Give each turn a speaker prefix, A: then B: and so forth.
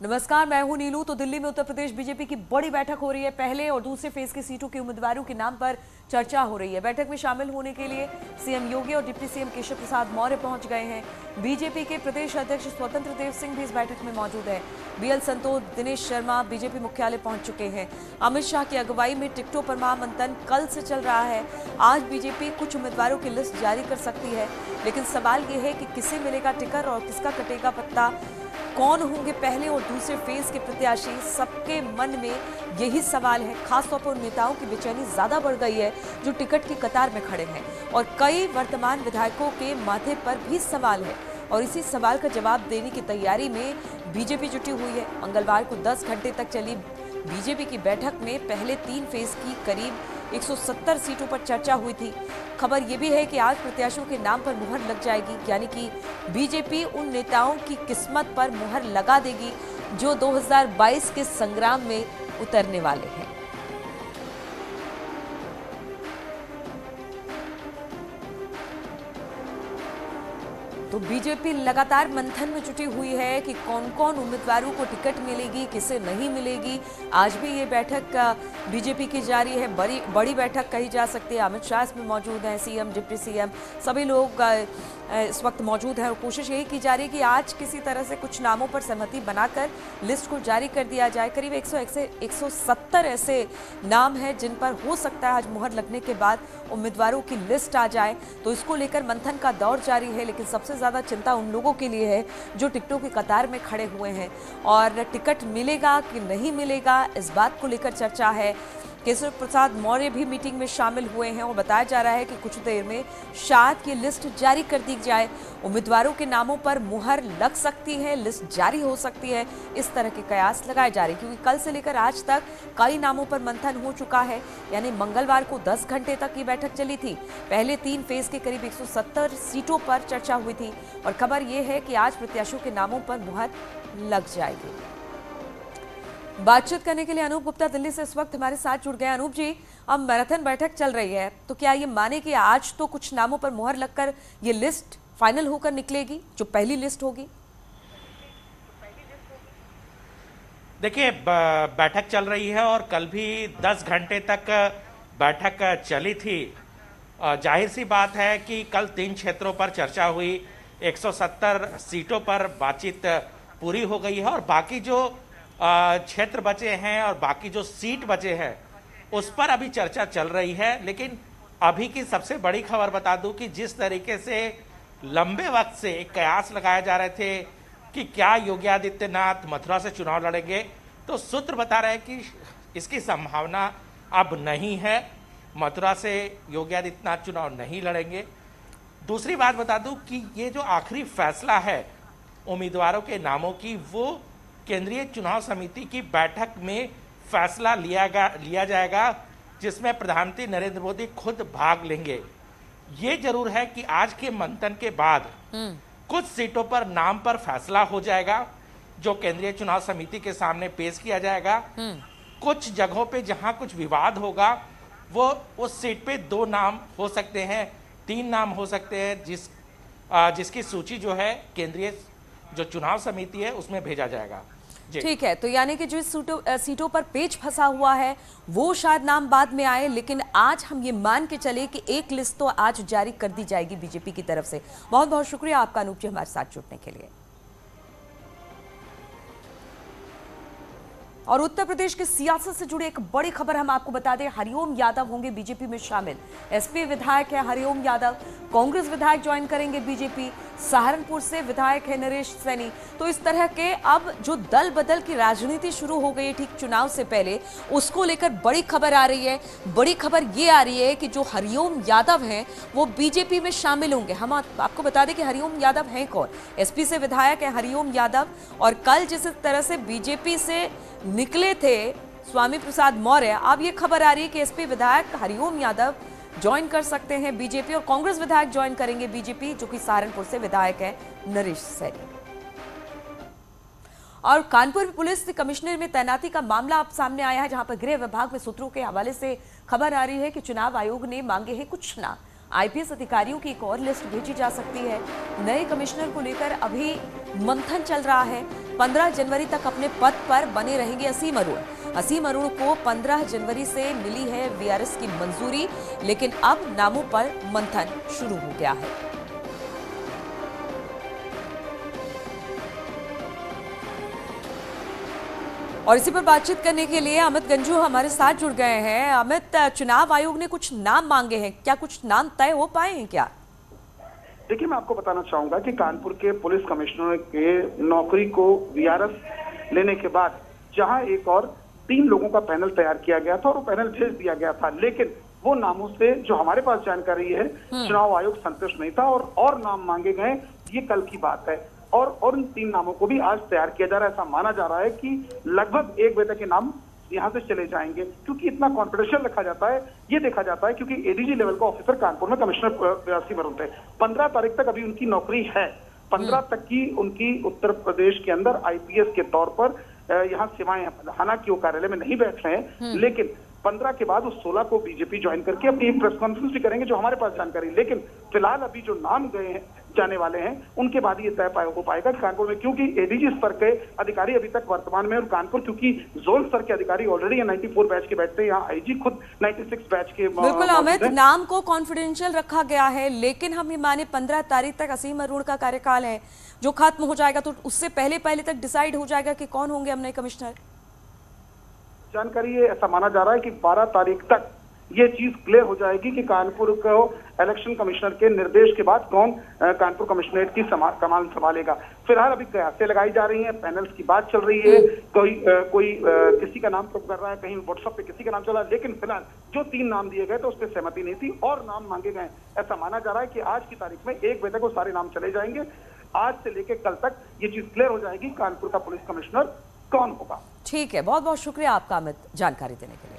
A: नमस्कार, मैं हूं नीलू। तो दिल्ली में उत्तर प्रदेश बीजेपी की बड़ी बैठक हो रही है। पहले और दूसरे फेज की सीटों के उम्मीदवारों के नाम पर चर्चा हो रही है। बैठक में शामिल होने के लिए सीएम योगी और डिप्टी सीएम केशव प्रसाद मौर्य पहुंच गए हैं। बीजेपी के प्रदेश अध्यक्ष स्वतंत्र देव सिंह भी इस बैठक में मौजूद है। बीएल संतोष, दिनेश शर्मा बीजेपी मुख्यालय पहुंच चुके हैं। अमित शाह की अगुवाई में टिकटों पर महामंथन कल से चल रहा है। आज बीजेपी कुछ उम्मीदवारों की लिस्ट जारी कर सकती है, लेकिन सवाल यह है कि किसे मिलेगा टिकट और किसका कटेगा पत्ता। कौन होंगे पहले और दूसरे फेज के प्रत्याशी, सबके मन में यही सवाल है। खासतौर पर उन नेताओं की बेचैनी ज्यादा बढ़ गई है जो टिकट की कतार में खड़े हैं, और कई वर्तमान विधायकों के माथे पर भी सवाल है, और इसी सवाल का जवाब देने की तैयारी में बीजेपी जुटी हुई है। मंगलवार को 10 घंटे तक चली बीजेपी की बैठक में पहले 3 फेज की करीब 170 सीटों पर चर्चा हुई थी। खबर यह भी है कि आज प्रत्याशियों के नाम पर मुहर लग जाएगी, यानी कि बीजेपी उन नेताओं की किस्मत पर मुहर लगा देगी जो 2022 के संग्राम में उतरने वाले हैं। तो बीजेपी लगातार मंथन में जुटी हुई है कि कौन कौन उम्मीदवारों को टिकट मिलेगी, किसे नहीं मिलेगी। आज भी ये बैठक बीजेपी की जारी है। बड़ी बैठक कही जा सकती है। अमित शाह इसमें मौजूद हैं, सीएम, डिप्टी सीएम, सभी लोग इस वक्त मौजूद हैं, और कोशिश यही की जा रही है कि आज किसी तरह से कुछ नामों पर सहमति बनाकर लिस्ट को जारी कर दिया जाए। करीब 170 ऐसे नाम हैं जिन पर हो सकता है आज मुहर लगने के बाद उम्मीदवारों की लिस्ट आ जाए। तो इसको लेकर मंथन का दौर जारी है, लेकिन सबसे ज़्यादा चिंता उन लोगों के लिए है जो टिकटों की कतार में खड़े हुए हैं, और टिकट मिलेगा कि नहीं मिलेगा इस बात को लेकर चर्चा है। केशव प्रसाद मौर्य भी मीटिंग में शामिल हुए हैं, और बताया जा रहा है कि कुछ देर में शायद ये लिस्ट जारी कर दी जाए। उम्मीदवारों के नामों पर मुहर लग सकती है, लिस्ट जारी हो सकती है, इस तरह के कयास लगाए जा रहे हैं, क्योंकि कल से लेकर आज तक कई नामों पर मंथन हो चुका है। यानी मंगलवार को 10 घंटे तक ये बैठक चली थी। पहले 3 फेज के करीब 170 सीटों पर चर्चा हुई थी, और खबर यह है कि आज प्रत्याशियों के नामों पर मुहर लग जाएगी। बातचीत करने के लिए अनूप गुप्ता दिल्ली से इस वक्त हमारे साथ जुड़ गए। अनूप जी, अब मैराथन बैठक चल रही है, तो क्या ये माने कि आज तो कुछ नामों पर मुहर लगकर ये लिस्ट फाइनल होकर निकलेगी, जो पहली लिस्ट होगी?
B: देखिए, बैठक चल रही है और कल भी 10 घंटे तक बैठक चली थी। जाहिर सी बात है कि कल 3 क्षेत्रों पर चर्चा हुई, 170 सीटों पर बातचीत पूरी हो गई है, और बाकी जो क्षेत्र बचे हैं और बाकी जो सीट बचे हैं उस पर अभी चर्चा चल रही है। लेकिन अभी की सबसे बड़ी खबर बता दूं कि जिस तरीके से लंबे वक्त से एक कयास लगाए जा रहे थे कि क्या योगी आदित्यनाथ मथुरा से चुनाव लड़ेंगे, तो सूत्र बता रहे हैं कि इसकी संभावना अब नहीं है। मथुरा से योगी आदित्यनाथ चुनाव नहीं लड़ेंगे। दूसरी बात बता दूं कि ये जो आखिरी फैसला है उम्मीदवारों के नामों की, वो केंद्रीय चुनाव समिति की बैठक में फैसला लिया जाएगा, जिसमें प्रधानमंत्री नरेंद्र मोदी खुद भाग लेंगे। ये जरूर है कि आज के मंथन के बाद कुछ सीटों पर नाम पर फैसला हो जाएगा, जो केंद्रीय चुनाव समिति के सामने पेश किया जाएगा। कुछ जगहों पे जहां कुछ विवाद होगा, वो उस सीट पे 2 नाम हो सकते हैं, 3 नाम हो सकते हैं, जिसकी सूची जो है केंद्रीय जो चुनाव समिति है उसमें भेजा जाएगा।
A: ठीक है, तो यानी कि जो सीटों पर पेच फंसा हुआ है वो शायद नाम बाद में आए, लेकिन आज हम ये मान के चले कि एक लिस्ट तो आज जारी कर दी जाएगी बीजेपी की तरफ से। बहुत बहुत शुक्रिया आपका अनूप जी, हमारे साथ जुड़ने के लिए। और उत्तर प्रदेश की सियासत से जुड़ी एक बड़ी खबर हम आपको बता दें। हरिओम यादव होंगे बीजेपी में शामिल। एसपी विधायक है हरिओम यादव, कांग्रेस विधायक ज्वाइन करेंगे बीजेपी। सहारनपुर से विधायक है नरेश सैनी। तो इस तरह के अब जो दल बदल की राजनीति शुरू हो गई है ठीक चुनाव से पहले, उसको लेकर बड़ी खबर आ रही है। बड़ी खबर ये आ रही है कि जो हरिओम यादव हैं वो बीजेपी में शामिल होंगे। हम आपको बता दें कि हरिओम यादव हैं कौन। एसपी से विधायक है हरिओम यादव, और कल जिस तरह से बीजेपी से निकले थे स्वामी प्रसाद मौर्य, अब ये खबर आ रही है कि एसपी विधायक हरिओम यादव ज्वाइन कर सकते हैं बीजेपी, और कांग्रेस विधायक ज्वाइन करेंगे बीजेपी, जो कि सहारनपुर से विधायक है नरेश सैनी। और कानपुर पुलिस कमिश्नर में तैनाती का मामला अब सामने आया है, जहां पर गृह विभाग में सूत्रों के हवाले से खबर आ रही है कि चुनाव आयोग ने मांगे हैं कुछ नाम। आईपीएस अधिकारियों की एक और लिस्ट भेजी जा सकती है। नए कमिश्नर को लेकर अभी मंथन चल रहा है। 15 जनवरी तक अपने पद पर बने रहेंगे असीम अरुण। असीम अरुण को 15 जनवरी से मिली है वीआरएस की मंजूरी, लेकिन अब नामों पर मंथन शुरू हो गया है। और इसी पर बातचीत करने के लिए अमित गंजू हमारे साथ जुड़ गए हैं। अमित, चुनाव आयोग ने कुछ नाम मांगे हैं, क्या कुछ नाम तय हो पाए हैं क्या?
C: देखिए, मैं आपको बताना चाहूंगा कि कानपुर के पुलिस कमिश्नर के नौकरी को वीआरएस लेने के बाद जहां एक और 3 लोगों का पैनल तैयार किया गया था और वो पैनल भेज दिया गया था, लेकिन वो नामों से जो हमारे पास जानकारी है चुनाव आयोग संतुष्ट नहीं था और नाम मांगे गए। ये कल की बात है और उन 3 नामों को भी आज तैयार किया जा रहा है। ऐसा माना जा रहा है कि लगभग 1 बजे तक के नाम यहाँ से चले जाएंगे, क्योंकि इतना कॉन्फिडेंशियल रखा जाता है। ये देखा जाता है क्योंकि एडीजी लेवल का ऑफिसर कानपुर में कमिश्नर असीम अरुण थे। 15 तारीख तक अभी उनकी नौकरी है। 15 तक की उनकी उत्तर प्रदेश के अंदर आईपीएस के तौर पर यहाँ सेवाएं, हालांकि वो कार्यालय में नहीं बैठ रहे हैं, लेकिन 15 के बाद उस 16 को बीजेपी ज्वाइन करके अपनी प्रेस कॉन्फ्रेंस भी करेंगे, जो हमारे पास जानकारी। लेकिन फिलहाल अभी जो नाम गए हैं, जाने वाले हैं, उनके बाद ये तय हो पाएगा कानपुर में, क्योंकि एडीजी स्तर के अधिकारी अभी तक वर्तमान में, और कानपुर क्योंकि जोन स्तर के अधिकारी ऑलरेडी 94 बैच के बैठते हैं, यहाँ आईजी खुद 96 बैच के।
A: बिल्कुल अमित, नाम को कॉन्फिडेंशियल रखा गया है, लेकिन हम ये माने 15 तारीख तक असीम अरुण का कार्यकाल है जो खत्म हो जाएगा, तो उससे पहले तक डिसाइड हो जाएगा कि कौन होंगे हम नए कमिश्नर।
C: जानकारी है, ऐसा माना जा रहा है कि 12 तारीख तक ये चीज क्लियर हो जाएगी कि कानपुर को इलेक्शन कमिश्नर के निर्देश के बाद कौन कानपुर कमिश्नरेट की कमान संभालेगा। फिलहाल अभी कयासें लगाई जा रही हैं, पैनल्स की बात चल रही है, कोई किसी का नाम तो कर रहा है, कहीं व्हाट्सएप पे किसी का नाम चला, लेकिन फिलहाल जो 3 नाम दिए गए तो उस पर सहमति नहीं थी और नाम मांगे गए। ऐसा माना जा रहा है कि आज की तारीख में 1 बजे तक वो सारे नाम चले जाएंगे। आज से लेकर कल तक ये चीज क्लियर हो जाएगी कानपुर का पुलिस कमिश्नर कौन होगा।
A: ठीक है, बहुत बहुत शुक्रिया आपका अमित जानकारी देने के लिए।